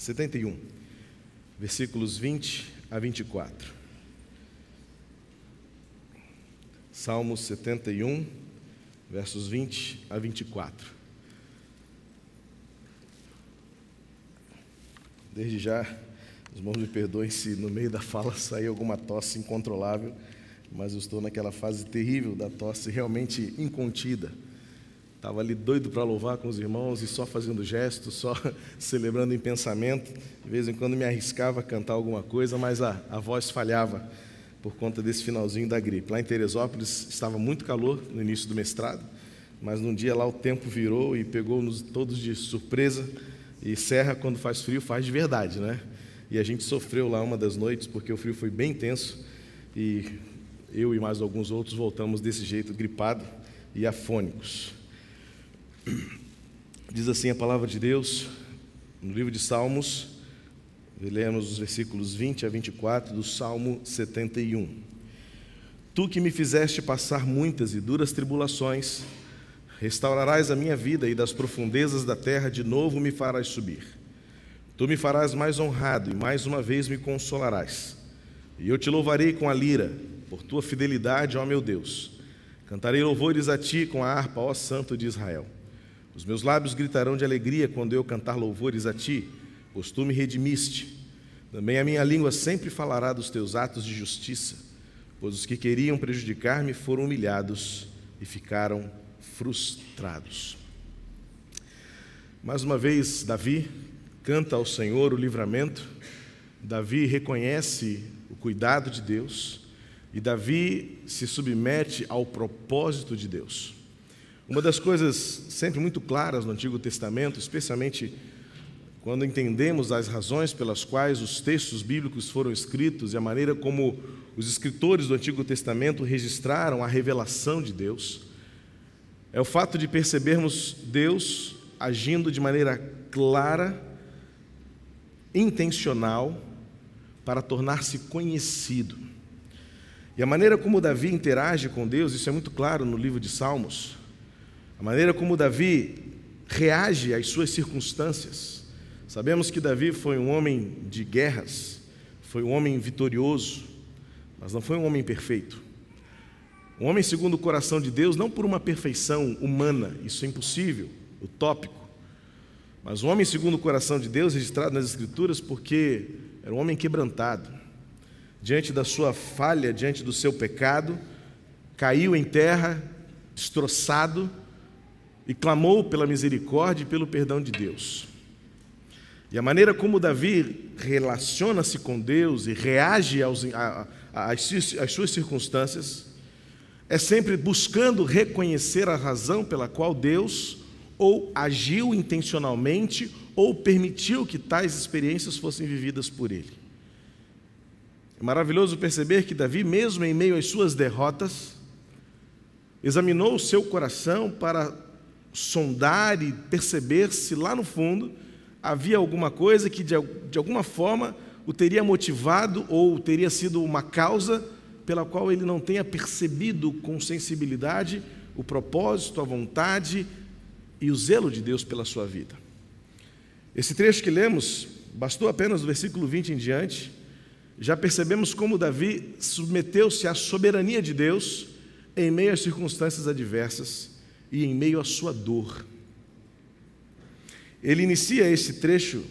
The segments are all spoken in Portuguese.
71, versículos 20 a 24. Salmos 71, versos 20 a 24. Desde já, os irmãos me perdoem se no meio da fala sair alguma tosse incontrolável, mas eu estou naquela fase terrível da tosse realmente incontida. Estava ali doido para louvar com os irmãos e só fazendo gestos, só celebrando em pensamento. De vez em quando me arriscava a cantar alguma coisa, mas a voz falhava por conta desse finalzinho da gripe. Lá em Teresópolis estava muito calor no início do mestrado, mas num dia lá o tempo virou e pegou-nos todos de surpresa. E Serra, quando faz frio, faz de verdade, né? E a gente sofreu lá uma das noites, porque o frio foi bem intenso, e eu e mais alguns outros voltamos desse jeito, gripado e afônicos. Diz assim a palavra de Deus, no livro de Salmos, lemos os versículos 20 a 24 do Salmo 71. Tu que me fizeste passar muitas e duras tribulações, restaurarás a minha vida e das profundezas da terra de novo me farás subir. Tu me farás mais honrado e mais uma vez me consolarás. E eu te louvarei com a lira, por tua fidelidade, ó meu Deus. Cantarei louvores a ti com a harpa, ó Santo de Israel. Os meus lábios gritarão de alegria quando eu cantar louvores a ti, pois tu me redimiste. Também a minha língua sempre falará dos teus atos de justiça, pois os que queriam prejudicar-me foram humilhados e ficaram frustrados. Mais uma vez, Davi canta ao Senhor o livramento. Davi reconhece o cuidado de Deus e Davi se submete ao propósito de Deus. Uma das coisas sempre muito claras no Antigo Testamento, especialmente quando entendemos as razões pelas quais os textos bíblicos foram escritos e a maneira como os escritores do Antigo Testamento registraram a revelação de Deus, é o fato de percebermos Deus agindo de maneira clara, intencional, para tornar-se conhecido. E a maneira como Davi interage com Deus, isso é muito claro no livro de Salmos, a maneira como Davi reage às suas circunstâncias. Sabemos que Davi foi um homem de guerras, foi um homem vitorioso, mas não foi um homem perfeito. Um homem segundo o coração de Deus, não por uma perfeição humana, isso é impossível, utópico, mas um homem segundo o coração de Deus, registrado nas Escrituras, porque era um homem quebrantado. Diante da sua falha, diante do seu pecado, caiu em terra, destroçado, e clamou pela misericórdia e pelo perdão de Deus. E a maneira como Davi relaciona-se com Deus e reage às suas circunstâncias é sempre buscando reconhecer a razão pela qual Deus ou agiu intencionalmente ou permitiu que tais experiências fossem vividas por ele. É maravilhoso perceber que Davi, mesmo em meio às suas derrotas, examinou o seu coração para sondar e perceber se lá no fundo havia alguma coisa que de alguma forma o teria motivado ou teria sido uma causa pela qual ele não tenha percebido com sensibilidade o propósito, a vontade e o zelo de Deus pela sua vida. Esse trecho que lemos, bastou apenas do versículo 20 em diante, já percebemos como Davi submeteu-se à soberania de Deus em meio às circunstâncias adversas e em meio à sua dor. Ele inicia esse trecho,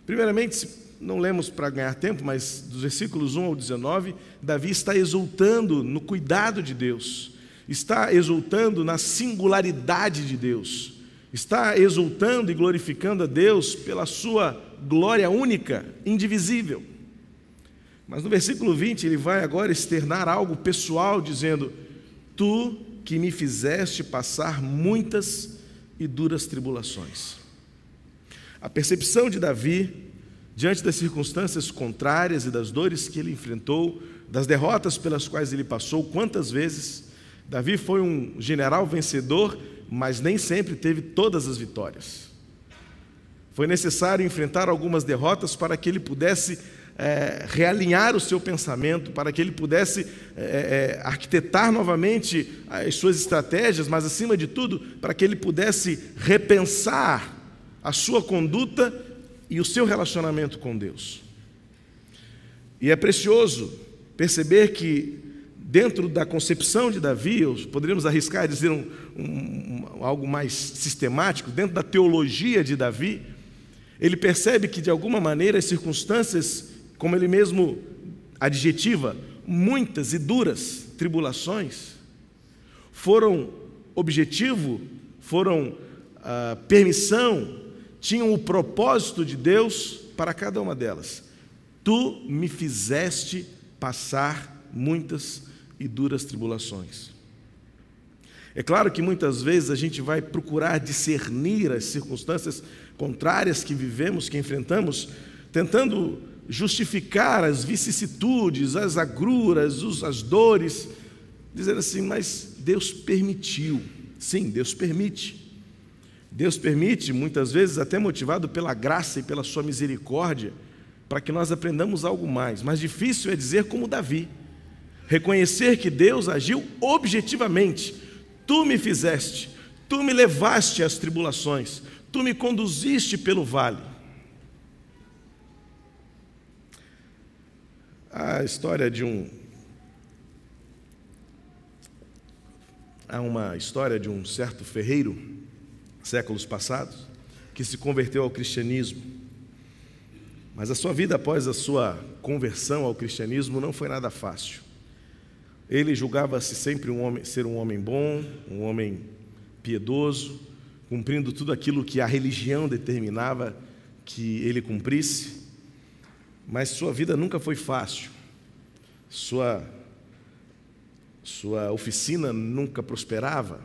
primeiramente, não lemos para ganhar tempo, mas dos versículos 1 ao 19, Davi está exultando no cuidado de Deus, está exultando na singularidade de Deus, está exultando e glorificando a Deus pela sua glória única, indivisível. Mas no versículo 20 ele vai agora externar algo pessoal, dizendo: Tu que me fizeste passar muitas e duras tribulações. A percepção de Davi, diante das circunstâncias contrárias e das dores que ele enfrentou, das derrotas pelas quais ele passou, quantas vezes Davi foi um general vencedor, mas nem sempre teve todas as vitórias. Foi necessário enfrentar algumas derrotas para que ele pudesse realinhar o seu pensamento, para que ele pudesse arquitetar novamente as suas estratégias, mas acima de tudo, para que ele pudesse repensar a sua conduta e o seu relacionamento com Deus. E é precioso perceber que, dentro da concepção de Davi, poderíamos arriscar dizer algo mais sistemático, dentro da teologia de Davi, ele percebe que, de alguma maneira, as circunstâncias, como ele mesmo adjetiva, muitas e duras tribulações, foram objetivo, foram permissão, tinham o propósito de Deus para cada uma delas. Tu me fizeste passar muitas e duras tribulações. É claro que muitas vezes a gente vai procurar discernir as circunstâncias contrárias que vivemos, que enfrentamos, tentando justificar as vicissitudes, as agruras, as dores, dizendo assim, mas Deus permitiu. Sim, Deus permite. Deus permite, muitas vezes até motivado pela graça e pela sua misericórdia, para que nós aprendamos algo mais. Mas difícil é dizer como Davi, reconhecer que Deus agiu objetivamente. Tu me fizeste, tu me levaste às tribulações, tu me conduziste pelo vale. Há uma história de um certo ferreiro, séculos passados, que se converteu ao cristianismo. Mas a sua vida após a sua conversão ao cristianismo não foi nada fácil. Ele julgava-se sempre ser um homem bom, um homem piedoso, cumprindo tudo aquilo que a religião determinava que ele cumprisse, mas sua vida nunca foi fácil. Sua oficina nunca prosperava.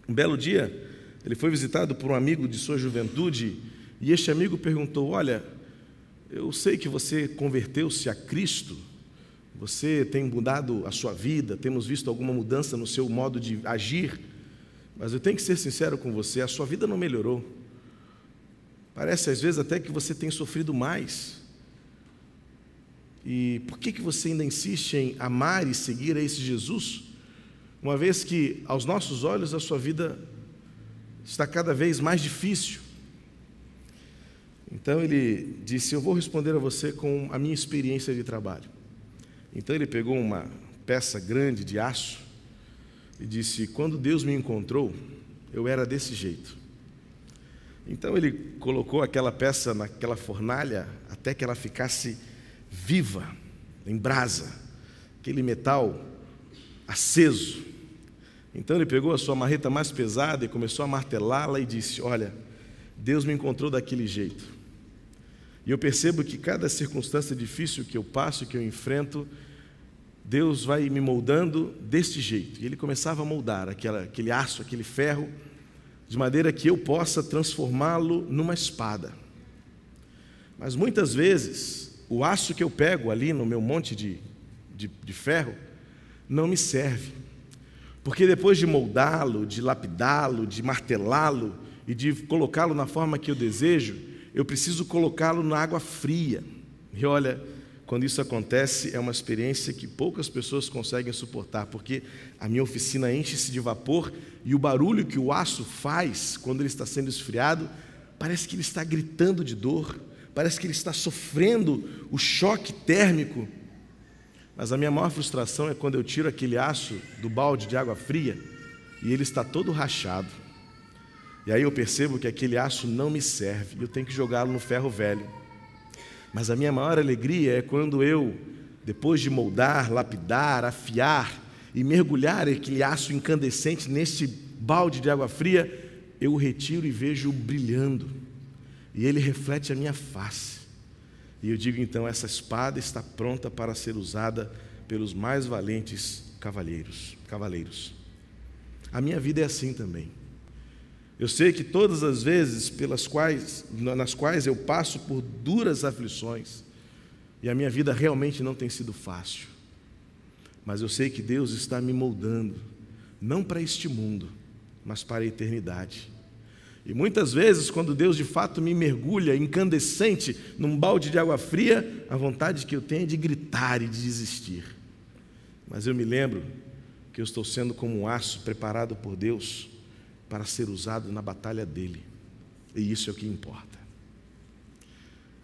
Um belo dia, ele foi visitado por um amigo de sua juventude e este amigo perguntou: olha, eu sei que você converteu-se a Cristo, você tem mudado a sua vida, temos visto alguma mudança no seu modo de agir, mas eu tenho que ser sincero com você, a sua vida não melhorou. Parece às vezes até que você tem sofrido mais. E por que você ainda insiste em amar e seguir a esse Jesus, uma vez que aos nossos olhos a sua vida está cada vez mais difícil? Então ele disse: eu vou responder a você com a minha experiência de trabalho. Então ele pegou uma peça grande de aço e disse: quando Deus me encontrou, eu era desse jeito. Então ele colocou aquela peça naquela fornalha até que ela ficasse viva, em brasa, aquele metal aceso. Então ele pegou a sua marreta mais pesada e começou a martelá-la e disse: olha, Deus me encontrou daquele jeito. E eu percebo que cada circunstância difícil que eu passo, que eu enfrento, Deus vai me moldando deste jeito. E ele começava a moldar aquele aço, aquele ferro, de maneira que eu possa transformá-lo numa espada. Mas muitas vezes, o aço que eu pego ali no meu monte de ferro não me serve. Porque depois de moldá-lo, de lapidá-lo, de martelá-lo e de colocá-lo na forma que eu desejo, eu preciso colocá-lo na água fria. E olha, quando isso acontece, é uma experiência que poucas pessoas conseguem suportar, porque a minha oficina enche-se de vapor e o barulho que o aço faz quando ele está sendo esfriado, parece que ele está gritando de dor, parece que ele está sofrendo o choque térmico. Mas a minha maior frustração é quando eu tiro aquele aço do balde de água fria e ele está todo rachado. E aí eu percebo que aquele aço não me serve, eu tenho que jogá-lo no ferro velho. Mas a minha maior alegria é quando eu, depois de moldar, lapidar, afiar e mergulhar aquele aço incandescente neste balde de água fria, eu o retiro e vejo brilhando. E ele reflete a minha face. E eu digo então: essa espada está pronta para ser usada pelos mais valentes cavaleiros. A minha vida é assim também. Eu sei que todas as vezes nas quais eu passo por duras aflições, e a minha vida realmente não tem sido fácil, mas eu sei que Deus está me moldando, não para este mundo, mas para a eternidade. E muitas vezes, quando Deus de fato me mergulha incandescente num balde de água fria, a vontade que eu tenho é de gritar e de desistir. Mas eu me lembro que eu estou sendo como um aço preparado por Deus para ser usado na batalha dele. E isso é o que importa.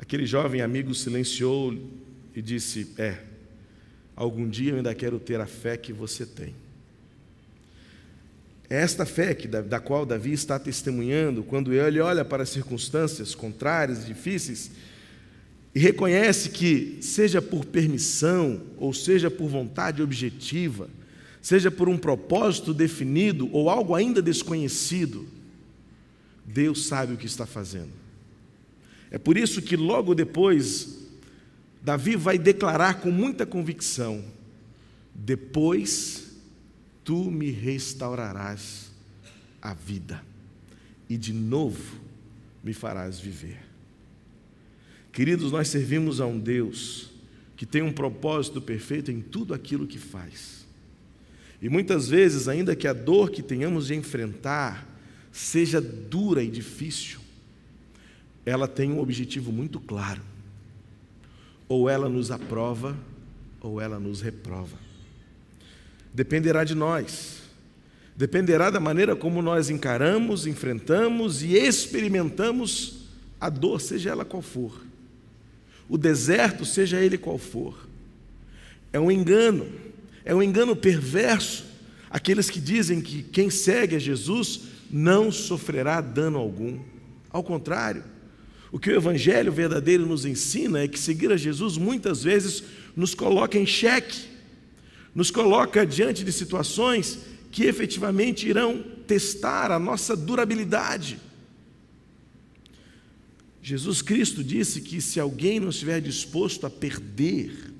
Aquele jovem amigo silenciou e disse: algum dia eu ainda quero ter a fé que você tem. É esta fé da qual Davi está testemunhando quando ele olha para as circunstâncias contrárias e difíceis e reconhece que, seja por permissão, ou seja por vontade objetiva, seja por um propósito definido ou algo ainda desconhecido, Deus sabe o que está fazendo. É por isso que logo depois, Davi vai declarar com muita convicção: depois tu me restaurarás a vida e de novo me farás viver. Queridos, nós servimos a um Deus que tem um propósito perfeito em tudo aquilo que faz. E muitas vezes, ainda que a dor que tenhamos de enfrentar seja dura e difícil, ela tem um objetivo muito claro: ou ela nos aprova, ou ela nos reprova. Dependerá de nós, dependerá da maneira como nós encaramos, enfrentamos e experimentamos a dor, seja ela qual for, o deserto, seja ele qual for. É um engano perverso, aqueles que dizem que quem segue a Jesus não sofrerá dano algum. Ao contrário, o que o Evangelho verdadeiro nos ensina é que seguir a Jesus muitas vezes nos coloca em xeque, nos coloca diante de situações que efetivamente irão testar a nossa durabilidade. Jesus Cristo disse que se alguém não estiver disposto a perder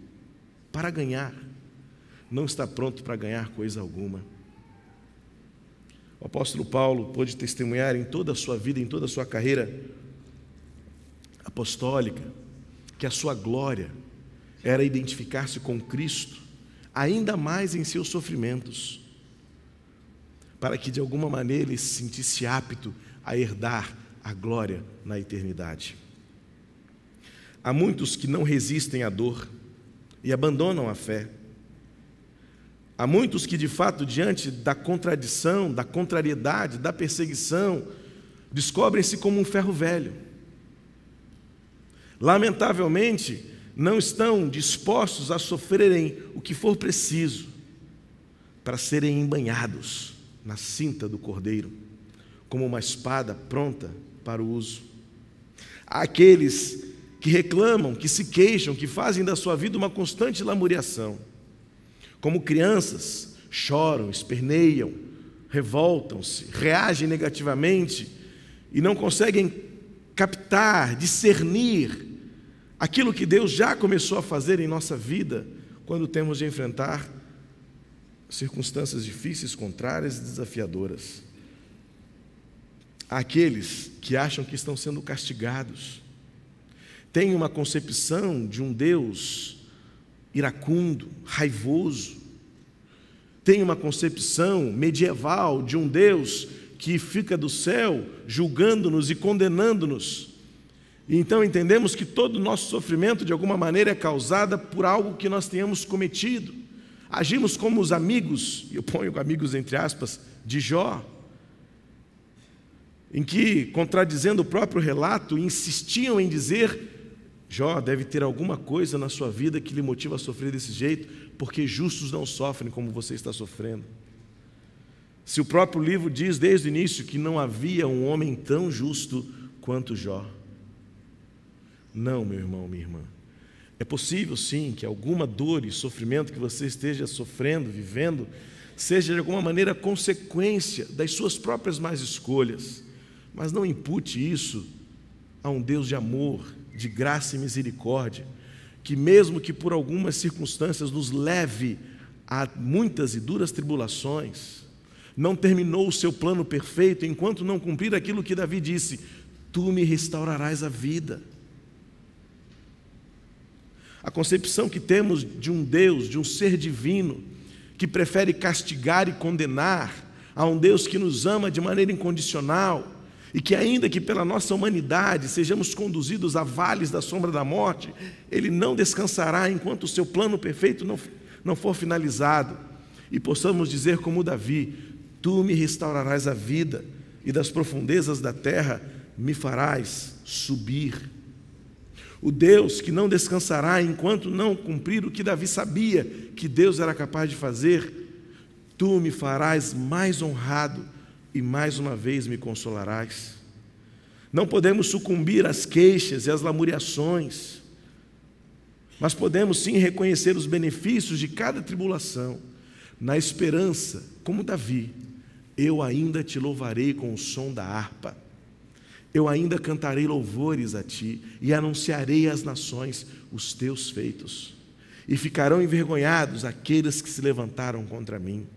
para ganhar, não está pronto para ganhar coisa alguma. O apóstolo Paulo pôde testemunhar em toda a sua vida, em toda a sua carreira apostólica, que a sua glória era identificar-se com Cristo, ainda mais em seus sofrimentos, para que de alguma maneira ele se sentisse apto a herdar a glória na eternidade. Há muitos que não resistem à dor e abandonam a fé. Há muitos que, de fato, diante da contradição, da contrariedade, da perseguição, descobrem-se como um ferro velho. Lamentavelmente, não estão dispostos a sofrerem o que for preciso para serem embanhados na cinta do Cordeiro, como uma espada pronta para o uso. Há aqueles que reclamam, que se queixam, que fazem da sua vida uma constante lamuriação. Como crianças, choram, esperneiam, revoltam-se, reagem negativamente e não conseguem captar, discernir aquilo que Deus já começou a fazer em nossa vida quando temos de enfrentar circunstâncias difíceis, contrárias e desafiadoras. Há aqueles que acham que estão sendo castigados, têm uma concepção de um Deus iracundo, raivoso, têm uma concepção medieval de um Deus que fica do céu julgando-nos e condenando-nos. E então entendemos que todo o nosso sofrimento, de alguma maneira, é causado por algo que nós tenhamos cometido. Agimos como os amigos, e eu ponho amigos entre aspas, de Jó, em que, contradizendo o próprio relato, insistiam em dizer: Jó deve ter alguma coisa na sua vida que lhe motiva a sofrer desse jeito, porque justos não sofrem como você está sofrendo. Se o próprio livro diz desde o início que não havia um homem tão justo quanto Jó. Não, meu irmão, minha irmã. É possível, sim, que alguma dor e sofrimento que você esteja sofrendo, vivendo, seja de alguma maneira consequência das suas próprias más escolhas. Mas não impute isso a um Deus de amor, de graça e misericórdia, que mesmo que por algumas circunstâncias nos leve a muitas e duras tribulações, não terminou o seu plano perfeito enquanto não cumprir aquilo que Davi disse: tu me restaurarás a vida. A concepção que temos de um Deus, de um ser divino, que prefere castigar e condenar, a um Deus que nos ama de maneira incondicional, e que ainda que pela nossa humanidade sejamos conduzidos a vales da sombra da morte, Ele não descansará enquanto o seu plano perfeito não for finalizado, e possamos dizer como Davi: tu me restaurarás a vida, e das profundezas da terra me farás subir. O Deus que não descansará enquanto não cumprir o que Davi sabia que Deus era capaz de fazer, tu me farás mais honrado e mais uma vez me consolarás. Não podemos sucumbir às queixas e às lamuriações, mas podemos sim reconhecer os benefícios de cada tribulação, na esperança, como Davi, eu ainda te louvarei com o som da harpa. Eu ainda cantarei louvores a ti e anunciarei às nações os teus feitos. E ficarão envergonhados aqueles que se levantaram contra mim.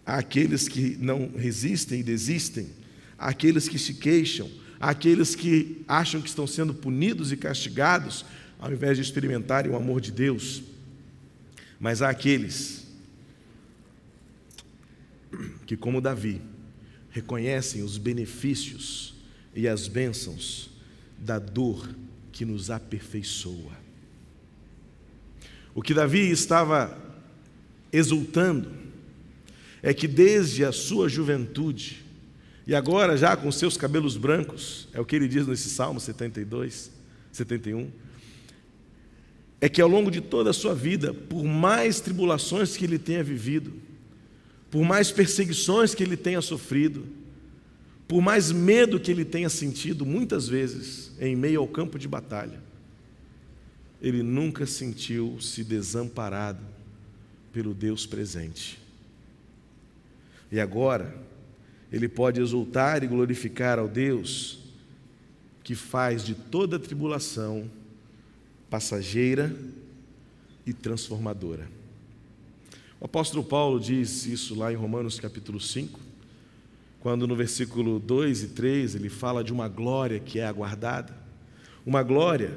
Há aqueles que não resistem e desistem, há aqueles que se queixam, há aqueles que acham que estão sendo punidos e castigados, ao invés de experimentarem o amor de Deus. Mas há aqueles que, como Davi, reconhecem os benefícios e as bênçãos da dor que nos aperfeiçoa. O que Davi estava exultando é que desde a sua juventude, e agora já com seus cabelos brancos, é o que ele diz nesse Salmo 72, 71, é que ao longo de toda a sua vida, por mais tribulações que ele tenha vivido, por mais perseguições que ele tenha sofrido, por mais medo que ele tenha sentido, muitas vezes, em meio ao campo de batalha, ele nunca sentiu-se desamparado pelo Deus presente. E agora, ele pode exultar e glorificar ao Deus que faz de toda tribulação passageira e transformadora. O apóstolo Paulo diz isso lá em Romanos capítulo 5, quando no versículo 2 e 3 ele fala de uma glória que é aguardada, uma glória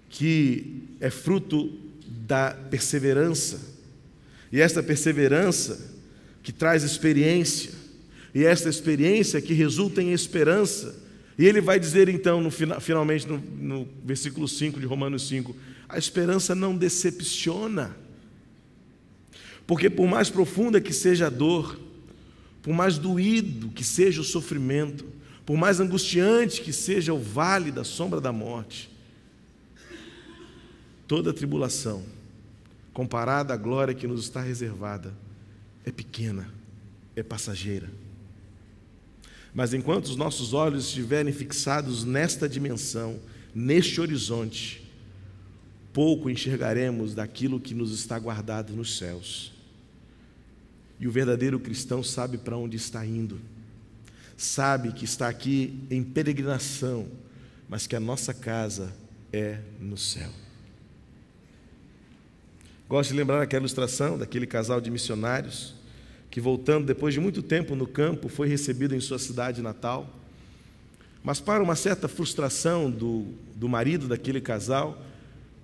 que é fruto da perseverança, e esta perseverança que traz experiência, e esta experiência que resulta em esperança. E ele vai dizer então, finalmente no versículo 5 de Romanos 5, a esperança não decepciona, porque por mais profunda que seja a dor, por mais doído que seja o sofrimento, por mais angustiante que seja o vale da sombra da morte, toda tribulação, comparada à glória que nos está reservada, é pequena, é passageira. Mas enquanto os nossos olhos estiverem fixados nesta dimensão, neste horizonte, pouco enxergaremos daquilo que nos está guardado nos céus. E o verdadeiro cristão sabe para onde está indo, sabe que está aqui em peregrinação, mas que a nossa casa é no céu. Gosto de lembrar aquela ilustração daquele casal de missionários que, voltando depois de muito tempo no campo, foi recebido em sua cidade natal, mas para uma certa frustração do marido daquele casal,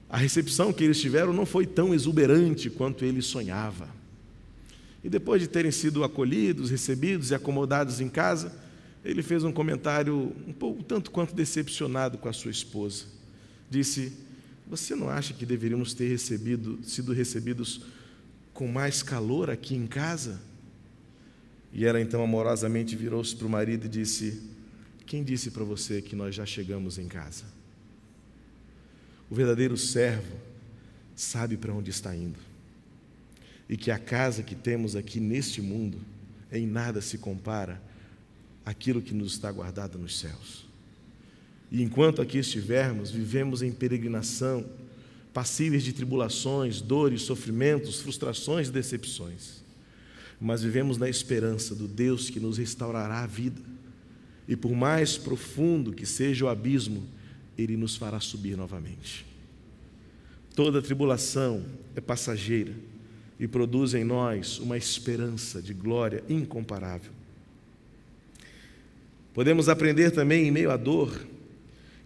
a recepção que eles tiveram não foi tão exuberante quanto ele sonhava. E depois de terem sido acolhidos, recebidos e acomodados em casa, ele fez um comentário um pouco tanto quanto decepcionado com a sua esposa. Disse: você não acha que deveríamos ter sido recebidos com mais calor aqui em casa? E ela então amorosamente virou-se para o marido e disse: quem disse para você que nós já chegamos em casa? O verdadeiro servo sabe para onde está indo, e que a casa que temos aqui neste mundo em nada se compara àquilo que nos está guardado nos céus. E enquanto aqui estivermos, vivemos em peregrinação, passíveis de tribulações, dores, sofrimentos, frustrações e decepções, mas vivemos na esperança do Deus que nos restaurará a vida, e por mais profundo que seja o abismo, Ele nos fará subir novamente. Toda tribulação é passageira e produz em nós uma esperança de glória incomparável. Podemos aprender também, em meio à dor,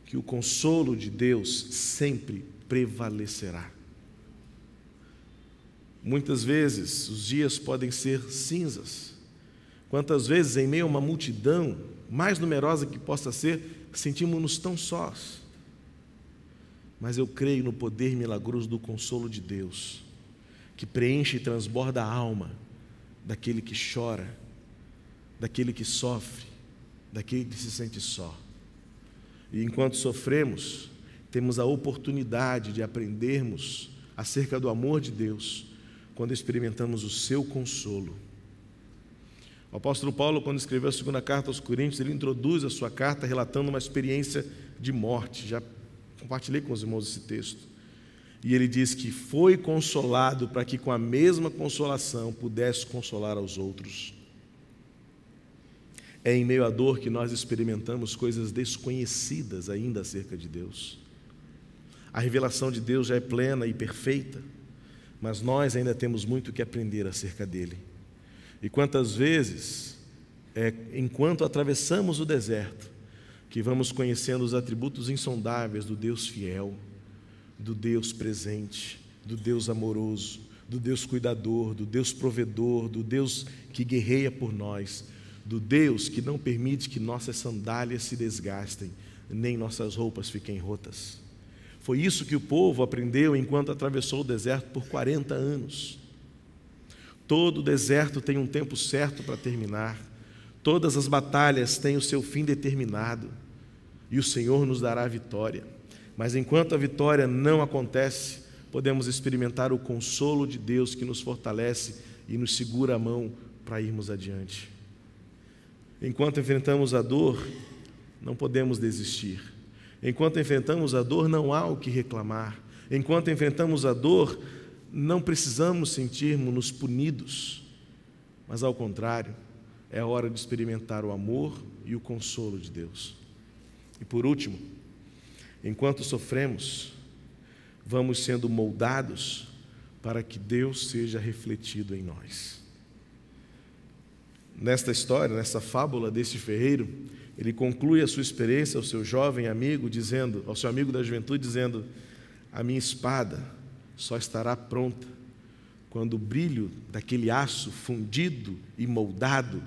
que o consolo de Deus sempre prevalecerá. Muitas vezes os dias podem ser cinzas. Quantas vezes, em meio a uma multidão, mais numerosa que possa ser, sentimos-nos tão sós. Mas eu creio no poder milagroso do consolo de Deus, que preenche e transborda a alma daquele que chora, daquele que sofre, daquele que se sente só. E enquanto sofremos, temos a oportunidade de aprendermos acerca do amor de Deus quando experimentamos o seu consolo. O apóstolo Paulo, quando escreveu a segunda carta aos Coríntios, ele introduz a sua carta relatando uma experiência de morte. Já compartilhei com os irmãos esse texto. E ele diz que foi consolado para que com a mesma consolação pudesse consolar aos outros. É em meio à dor que nós experimentamos coisas desconhecidas ainda acerca de Deus. A revelação de Deus já é plena e perfeita, mas nós ainda temos muito que aprender acerca dele. E quantas vezes, enquanto atravessamos o deserto, que vamos conhecendo os atributos insondáveis do Deus fiel, do Deus presente, do Deus amoroso, do Deus cuidador, do Deus provedor, do Deus que guerreia por nós, do Deus que não permite que nossas sandálias se desgastem, nem nossas roupas fiquem rotas. Foi isso que o povo aprendeu enquanto atravessou o deserto por 40 anos. Todo deserto tem um tempo certo para terminar. Todas as batalhas têm o seu fim determinado. E o Senhor nos dará a vitória. Mas enquanto a vitória não acontece, podemos experimentar o consolo de Deus que nos fortalece e nos segura a mão para irmos adiante. Enquanto enfrentamos a dor, não podemos desistir. Enquanto enfrentamos a dor, não há o que reclamar. Enquanto enfrentamos a dor, não precisamos sentirmos-nos punidos, mas ao contrário, é a hora de experimentar o amor e o consolo de Deus. E por último, enquanto sofremos, vamos sendo moldados para que Deus seja refletido em nós. Nesta história, nessa fábula desse ferreiro, ele conclui a sua experiência ao seu jovem amigo, ao seu amigo da juventude, dizendo: a minha espada só estará pronta quando o brilho daquele aço fundido e moldado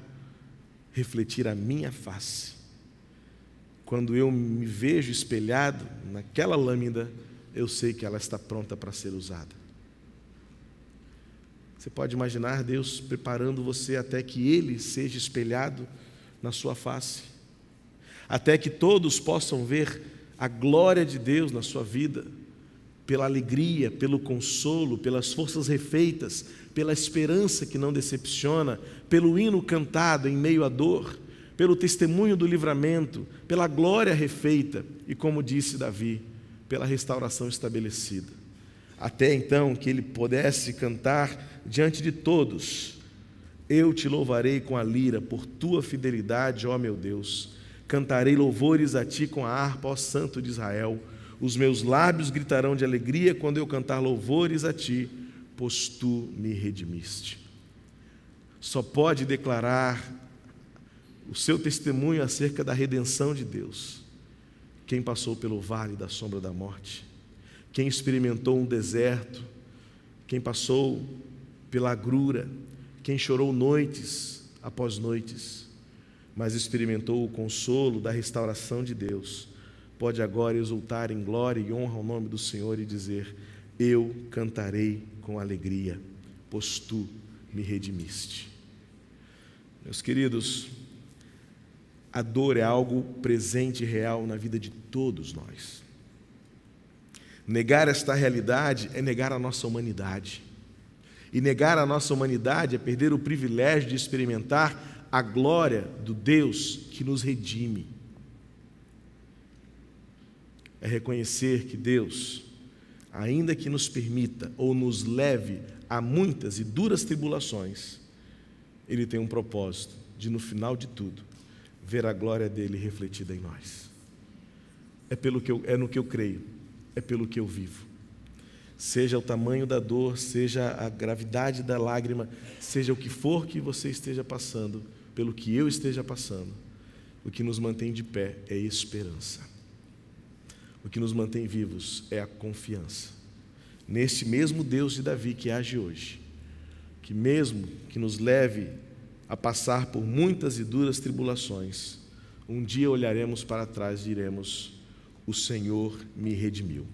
refletir a minha face. Quando eu me vejo espelhado naquela lâmina, eu sei que ela está pronta para ser usada. Você pode imaginar Deus preparando você até que Ele seja espelhado na sua face, até que todos possam ver a glória de Deus na sua vida, pela alegria, pelo consolo, pelas forças refeitas, pela esperança que não decepciona, pelo hino cantado em meio à dor, pelo testemunho do livramento, pela glória refeita e, como disse Davi, pela restauração estabelecida. Até então que ele pudesse cantar diante de todos: eu te louvarei com a lira por tua fidelidade, ó meu Deus. Cantarei louvores a ti com a harpa, ó Santo de Israel. Os meus lábios gritarão de alegria quando eu cantar louvores a ti, pois tu me redimiste. Só pode declarar o seu testemunho acerca da redenção de Deus quem passou pelo vale da sombra da morte, quem experimentou um deserto, quem passou pela agrura, quem chorou noites após noites, mas experimentou o consolo da restauração de Deus, pode agora exultar em glória e honra ao nome do Senhor e dizer: eu cantarei com alegria, pois tu me redimiste. Meus queridos, a dor é algo presente e real na vida de todos nós. Negar esta realidade é negar a nossa humanidade. E negar a nossa humanidade é perder o privilégio de experimentar a glória do Deus que nos redime. É reconhecer que Deus, ainda que nos permita ou nos leve a muitas e duras tribulações, Ele tem um propósito de, no final de tudo, ver a glória dele refletida em nós. É no que eu creio, é pelo que eu vivo. Seja o tamanho da dor, seja a gravidade da lágrima, seja o que for que você esteja passando, pelo que eu esteja passando, o que nos mantém de pé é esperança. O que nos mantém vivos é a confiança nesse mesmo Deus de Davi que age hoje, que mesmo que nos leve a passar por muitas e duras tribulações, um dia olharemos para trás e diremos: o Senhor me redimiu,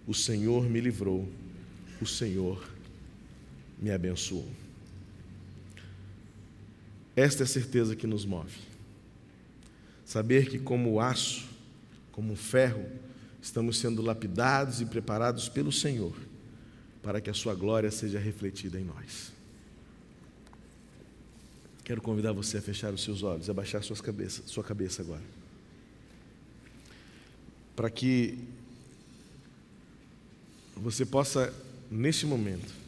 o Senhor me livrou, o Senhor me abençoou. Esta é a certeza que nos move. Saber que, como o aço, como um ferro, estamos sendo lapidados e preparados pelo Senhor para que a sua glória seja refletida em nós. Quero convidar você a fechar os seus olhos, a baixar sua cabeça agora, para que você possa, neste momento,